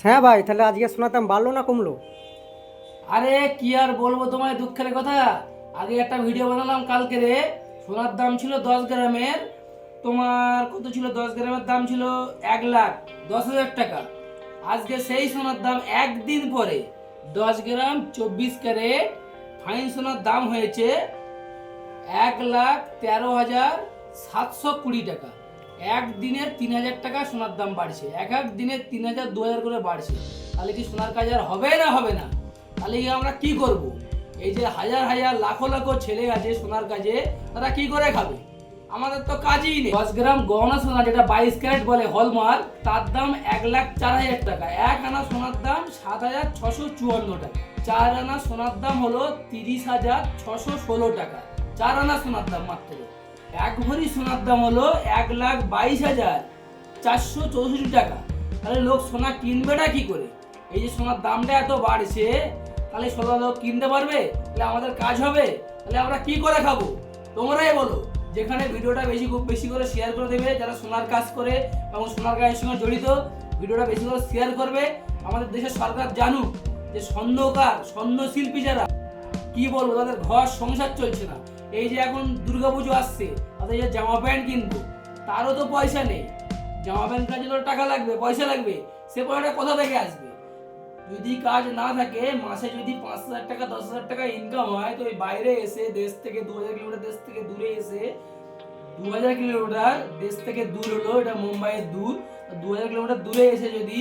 হ্যাঁ ভাই, তাহলে আজকে সোনার দাম বাড়লো না কমলো? আরে কি আর বলবো তোমায়, দুঃখের কথা। আগে একটা ভিডিও বানালাম কালকে রে। সোনার দাম ছিল 10 গ্রামের, তোমার কত ছিল? 10 গ্রামের দাম ছিল 1,10,000 টাকা। আজকে সেই সোনার দাম একদিন পরে 10 গ্রাম 24 ক্যারেট ফাইন সোনার দাম হয়েছে 1,13,720 টাকা। একদিনে 3,000 টাকা সোনার দাম বাড়ছে, এক এক দিনে 3,000 2,000 করে বাড়ছে। তাহলে কি সোনার কাজ আর হবে না হবে না? তাহলে কি আমরা কি করব? এই যে হাজার হাজার লাখো লাখো ছেলে আছে সোনার কাজে, তারা কি করে খাবে? আমাদের তো কাজই নেই। 10 গ্রাম গহনা সোনা, যেটা 22 ক্যারেট বলে হলমার্ক, তার দাম 1,04,000 টাকা। 1 আনা সোনার দাম 7,654 টাকা। 4 আনা সোনার দাম হলো 30,616 টাকা। 4 আনা সোনার দাম মাত্র। 1 ভরি সোনার দাম হলো 1,22,464 টাকা। তাহলে লোক সোনা কিনবেটা কি করে? এই যে সোনার দামটা এত বাড়ছে, তাহলে সোনা লোক কিনতে পারবে? তাহলে আমাদের কাজ হবে? তাহলে আমরা কি করে খাবো? তোমরাই বলো। যেখানে ভিডিওটা খুব বেশি করে শেয়ার করে দেবে, যারা সোনার কাজ করে এবং সোনার কাজের সঙ্গে জড়িত, ভিডিওটা বেশি করে শেয়ার করবে। আমাদের দেশের সরকার জানুক যে স্বর্ণকার, স্বর্ণ শিল্পী যারা, কি বলবো, তাদের ঘর সংসার চলছে না। এই যে এখন দুর্গাপুজো আসছে, তাদের যে জামা প্যান্ট কিনবো, তারও তো পয়সা নেই। জামা প্যান্ট কেনার জন্য টাকা লাগবে, পয়সা লাগবে। সে পয়সাটা কোথা থেকে আসবে? যদি কাজ না থাকে, মাসে যদি 5,000 টাকা 10,000 টাকা ইনকাম হয়, তো ওই বাইরে এসে দেশ থেকে 2,000 কিলোমিটার দেশ থেকে দূরে এসে, 2,000 কিলোমিটার দেশ থেকে দূর হলো, এটা মুম্বাইয়ের দূর, 2,000 কিলোমিটার দূরে এসে যদি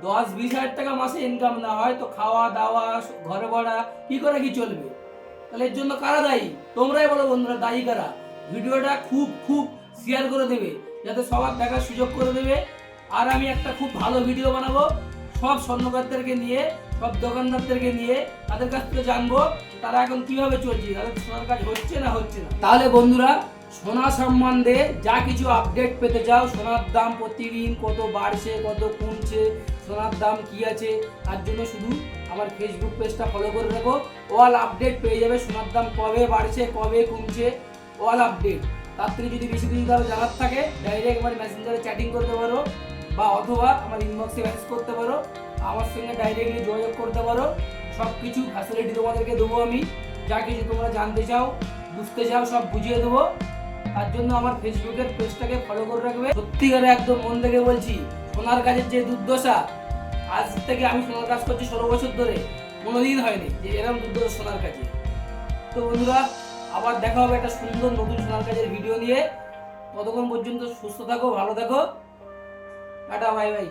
10-20 হাজার টাকা মাসে ইনকাম না হয়, তো খাওয়া দাওয়া, ঘরে ভাড়া কি করে কি চলবে? তাহলে এর জন্য কারা দায়ী? তোমরাই বলো বন্ধুরা, দায়ী কারা? ভিডিওটা খুব খুব শেয়ার করে দেবে, যাতে সবার দেখার সুযোগ করে দেবে। আর আমি একটা খুব ভালো ভিডিও বানাবো, সব স্বর্ণকারদেরকে নিয়ে, সব দোকানদারদেরকে নিয়ে, তাদের কাছ থেকে জানবো তারা এখন কিভাবে চলছে, তাদের সোনার কাজ হচ্ছে না হচ্ছে না। তাহলে বন্ধুরা, সোনা সম্বন্ধে যা কিছু আপডেট পেতে চাও, সোনার দাম প্রতিদিন কত বাড়ছে কত কমছে, সোনার দাম কি আছে, তার জন্য শুধু আমার ফেসবুক পেজটা ফলো করে রাখো। অল আপডেট পেয়ে যাবে, সোনার দাম কবে বাড়ছে কবে কমছে, অল আপডেট। তার থেকে যদি বেশি কিছু কারো জানার থাকে, ডাইরেক্ট আমার মেসেঞ্জারে চ্যাটিং করতে পারো, বা অথবা আমার ইনবক্সে মেসেজ করতে পারো, আমার সঙ্গে ডাইরেক্টলি যোগাযোগ করতে পারো। সব কিছু ফ্যাসিলিটি তোমাদেরকে দেবো আমি। যা কিছু তোমরা জানতে চাও, বুঝতে চাও, সব বুঝিয়ে দেবো। তার জন্য আমার ফেসবুকের পেজটাকে ফলো করে রাখবে। সত্যিকারে একদম মন থেকে বলছি, সোনার কাজের যে দুর্দশা, আজ থেকে আমি সোনার কাজ করছি 16 বছর ধরে, কোনোদিন হয়নি যে এরকম দুর্দশা সোনার কাজে। তো বন্ধুরা, আবার দেখা হবে একটা সুন্দর নতুন সোনার কাজের ভিডিও নিয়ে। ততক্ষণ পর্যন্ত সুস্থ থাকো, ভালো থাকো, টাটা, বাই বাই।